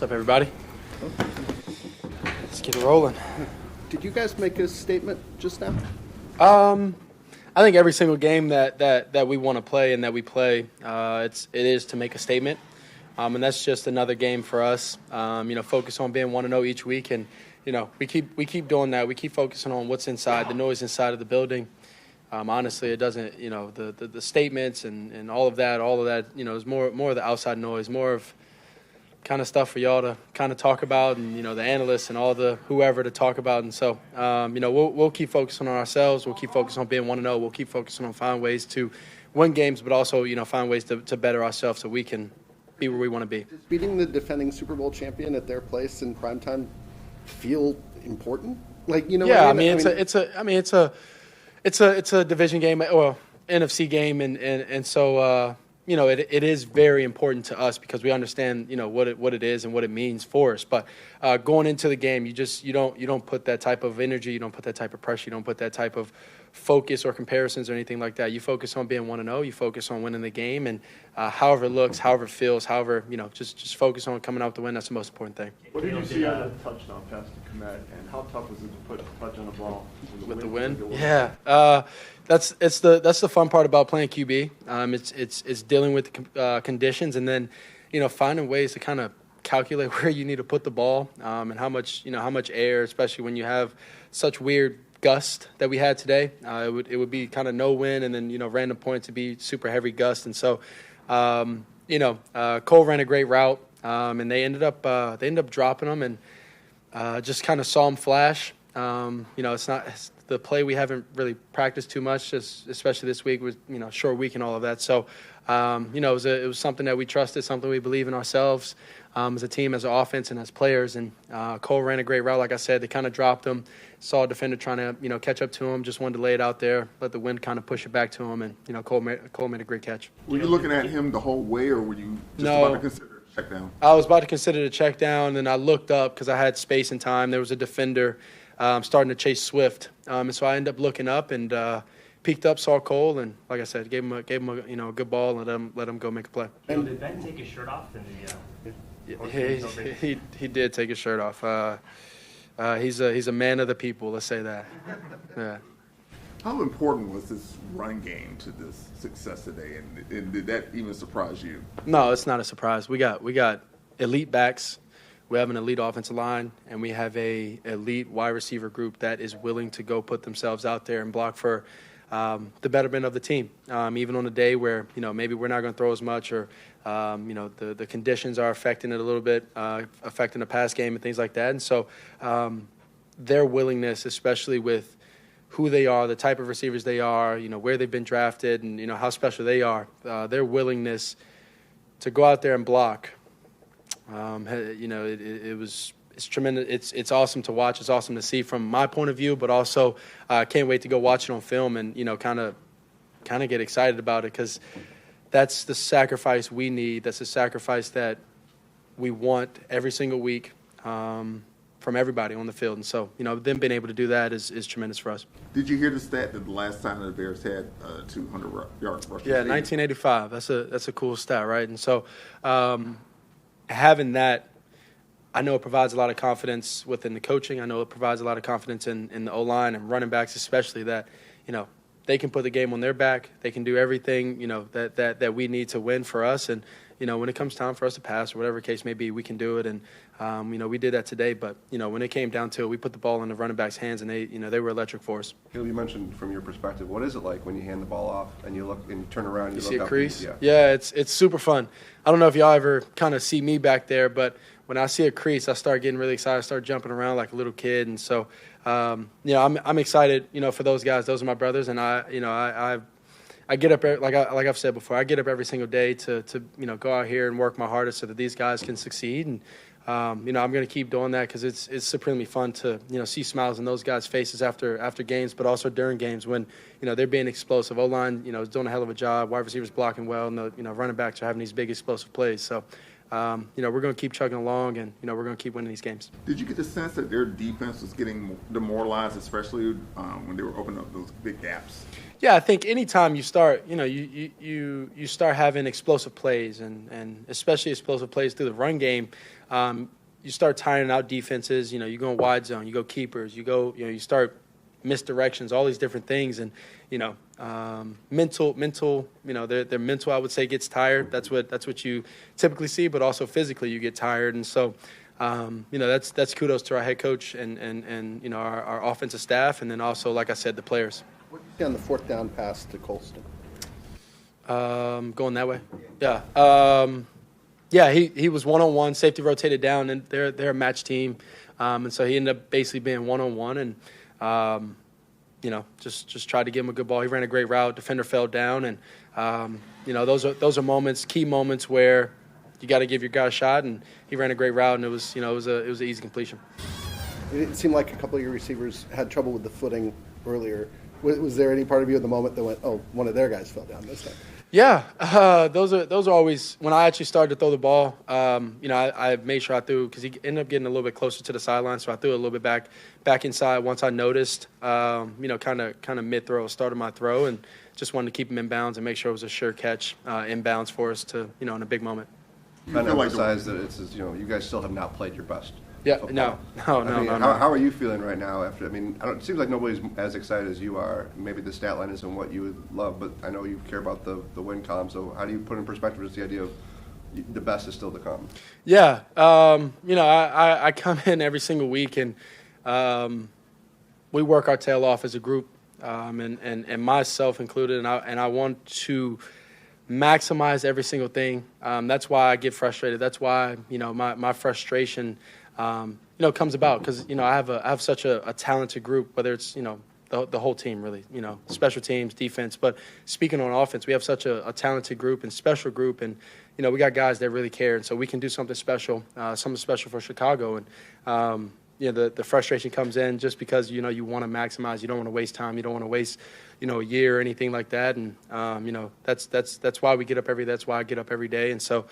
up, everybody? Let's get it rolling. Did you guys make a statement just now? I think every single game that we want to play and that we play, it is to make a statement, and that's just another game for us. Focus on being 1-0 each week, and we keep doing that. We keep focusing on what's inside, the noise inside of the building. Honestly, it doesn't. The statements and all of that, is more of the outside noise, more of kind of stuff for y'all to kind of talk about, and the analysts and all the whoever to talk about. And so we'll keep focusing on ourselves. We'll keep focusing on being 1-0. We'll keep focusing on finding ways to win games, but also find ways to better ourselves so we can be where we want to be. Does beating the defending Super Bowl champion at their place in primetime feel important? Yeah, it's a division game or NFC game, and so. It is very important to us because we understand, what it is and what it means for us. But going into the game, you don't put that type of energy, you don't put that type of pressure, you don't put that type of focus or comparisons or anything like that. You focus on being 1-0, you focus on winning the game, and however it looks, however it feels, just focus on coming out with the win. That's the most important thing. What did you see on the touchdown pass to Kmet, and how tough was it to put a touch on the ball with the win? Yeah. That's the fun part about playing QB. It's dealing with the conditions and then finding ways to kind of calculate where you need to put the ball and how much air, especially when you have such weird gust that we had today. It would be kind of no wind and then random points to be super heavy gust, and so Cole ran a great route and they ended up dropping them and just kind of saw him flash. It's the play we haven't really practiced too much, especially this week was short week and all of that. So it was something that we trusted, something we believe in ourselves as a team, as an offense, and as players. And Cole ran a great route, like I said. They kind of dropped him, saw a defender trying to catch up to him, just wanted to lay it out there, let the wind kind of push it back to him, and Cole made a great catch. Were you looking at him the whole way, or were you just about to consider a check down? I was about to consider the check down, and I looked up because I had space and time. There was a defender starting to chase Swift, and so I ended up looking up and peeked up, saw Cole, and like I said, gave him a good ball and let him go make a play. And did Ben take his shirt off in the? He did take his shirt off. He's a man of the people. Let's say that. Yeah. How important was this run game to this success today, and did that even surprise you? No, it's not a surprise. We got elite backs. We have an elite offensive line, and we have a elite wide receiver group that is willing to go put themselves out there and block for the betterment of the team. Even on a day where maybe we're not going to throw as much, or the conditions are affecting it a little bit, affecting the pass game and things like that. And so their willingness, especially with who they are, the type of receivers they are, where they've been drafted, and how special they are, their willingness to go out there and block. It's tremendous. It's awesome to watch. It's awesome to see from my point of view, but also can't wait to go watch it on film and kind of get excited about it, because that's the sacrifice we need. That's the sacrifice that we want every single week from everybody on the field. And so them being able to do that is tremendous for us. Did you hear the stat that the last time the Bears had 200-yard rushing? Yeah, 1985. That's a cool stat, right? And so having that, I know it provides a lot of confidence within the coaching. I know it provides a lot of confidence in the O-line and running backs, especially that, they can put the game on their back. They can do everything, that we need to win for us. And, when it comes time for us to pass or whatever case may be, we can do it. And, we did that today. But, when it came down to it, we put the ball in the running backs' hands, and they were electric for us. You mentioned from your perspective, what is it like when you hand the ball off and you look and you turn around and you look see a up crease? And, yeah, it's super fun. I don't know if y'all ever kind of see me back there, but when I see a crease, I start getting really excited. I start jumping around like a little kid. And so, I'm excited, for those guys. Those are my brothers. And I get up, like I've said before, I get up every single day to go out here and work my hardest so that these guys can succeed. And, I'm going to keep doing that because it's supremely fun to, see smiles in those guys' faces after games, but also during games when, they're being explosive. O-line, is doing a hell of a job. Wide receivers blocking well, and the, running backs are having these big explosive plays. So, we're going to keep chugging along, and, we're going to keep winning these games. Did you get the sense that their defense was getting demoralized, especially when they were opening up those big gaps? Yeah, I think anytime you start, you start having explosive plays and especially explosive plays through the run game, you start tiring out defenses. You go in wide zone, you go keepers, you start misdirections, all these different things, and mental, their mental, I would say, gets tired. That's what you typically see, but also physically you get tired, and so that's kudos to our head coach and our offensive staff, and then also, like I said, the players. What did you see on the fourth down pass to Colston? Going that way, yeah. He was one-on-one, safety rotated down, and they're a match team, and so he ended up basically being one-on-one, and just tried to give him a good ball. He ran a great route. Defender fell down, and those are moments, key moments where you got to give your guy a shot. And he ran a great route, and it was an easy completion. It seemed like a couple of your receivers had trouble with the footing earlier. Was there any part of you at the moment that went, "Oh, one of their guys fell down this time"? Yeah, those are always when I actually started to throw the ball. I made sure I threw because he ended up getting a little bit closer to the sideline, so I threw it a little bit back inside once I noticed. Kind of mid throw, started my throw, and just wanted to keep him in bounds and make sure it was a sure catch inbounds for us to in a big moment. You And feel like emphasize that you guys still have not played your best. Yeah, football. no. How are you feeling right now after? It seems like nobody's as excited as you are. Maybe the stat line isn't what you would love, but I know you care about the win column. So how do you put in perspective just the idea of the best is still to come? Yeah, I come in every single week and we work our tail off as a group, and myself included, and I want to maximize every single thing. That's why I get frustrated. That's why my frustration comes about because I have such a talented group, whether it's the whole team really, special teams, defense. But speaking on offense, we have such a talented group and special group, and we got guys that really care, and so we can do something special for Chicago. And the frustration comes in just because you want to maximize, you don't want to waste time, you don't want to waste a year or anything like that, and that's why we get up that's why I get up every day, and so.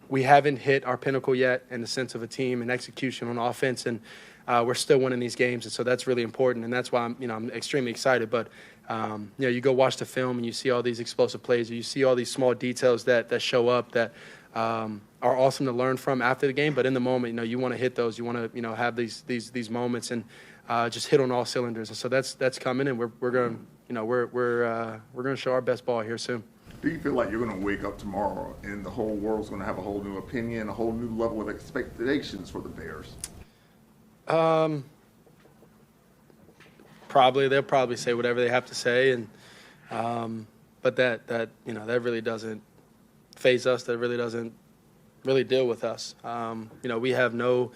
We haven't hit our pinnacle yet in the sense of a team and execution on offense, and we're still winning these games, and so that's really important, and that's why I'm extremely excited. But you go watch the film and you see all these explosive plays, or you see all these small details that show up that are awesome to learn from after the game. But in the moment, you want to hit those, you want to have these moments and just hit on all cylinders, and so that's coming, and we're going to show our best ball here soon. Do you feel like you're going to wake up tomorrow and the whole world's going to have a whole new opinion, a whole new level of expectations for the Bears? Probably they'll probably say whatever they have to say, and but that really doesn't faze us. That really doesn't really deal with us. We have no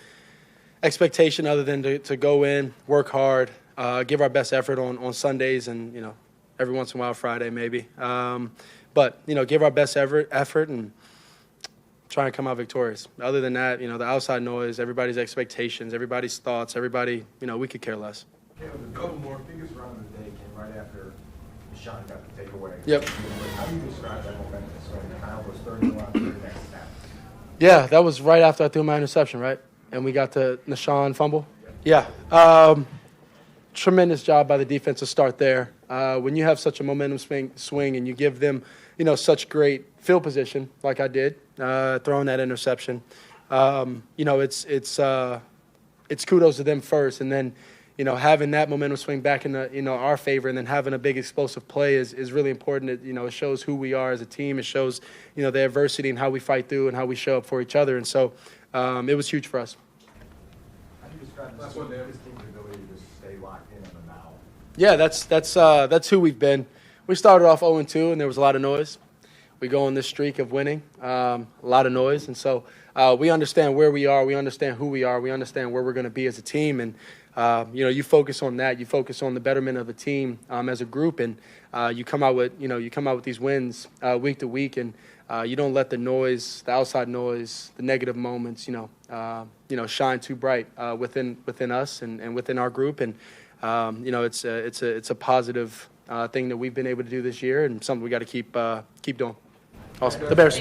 expectation other than to go in, work hard, give our best effort on Sundays, and every once in a while Friday maybe. But give our best effort and try and come out victorious. Other than that, the outside noise, everybody's expectations, everybody's thoughts, everybody, we could care less. The couple more biggest run of the day came right after Sean got the takeaway. Yep. How do you describe that momentum? So Kyle was 31 on the next snap. Yeah, that was right after I threw my interception, right? And we got the Nashawn fumble. Yeah. Tremendous job by the defense to start there. When you have such a momentum swing and you give them, such great field position like I did, throwing that interception, it's kudos to them first, and then having that momentum swing back in our favor, and then having a big explosive play is really important. It shows who we are as a team. It shows the adversity and how we fight through and how we show up for each other, and so it was huge for us. How do you describe this team's ability to stay locked in on the now? Yeah, that's who we've been. We started off 0-2, and there was a lot of noise. We go on this streak of winning, a lot of noise, and so we understand where we are. We understand who we are. We understand where we're going to be as a team, and you focus on that. You focus on the betterment of the team as a group, and you come out with these wins week to week, and you don't let the noise, the outside noise, the negative moments, shine too bright within us and within our group, and it's a positive thing that we've been able to do this year, and something we got to keep doing. Awesome. The Bears.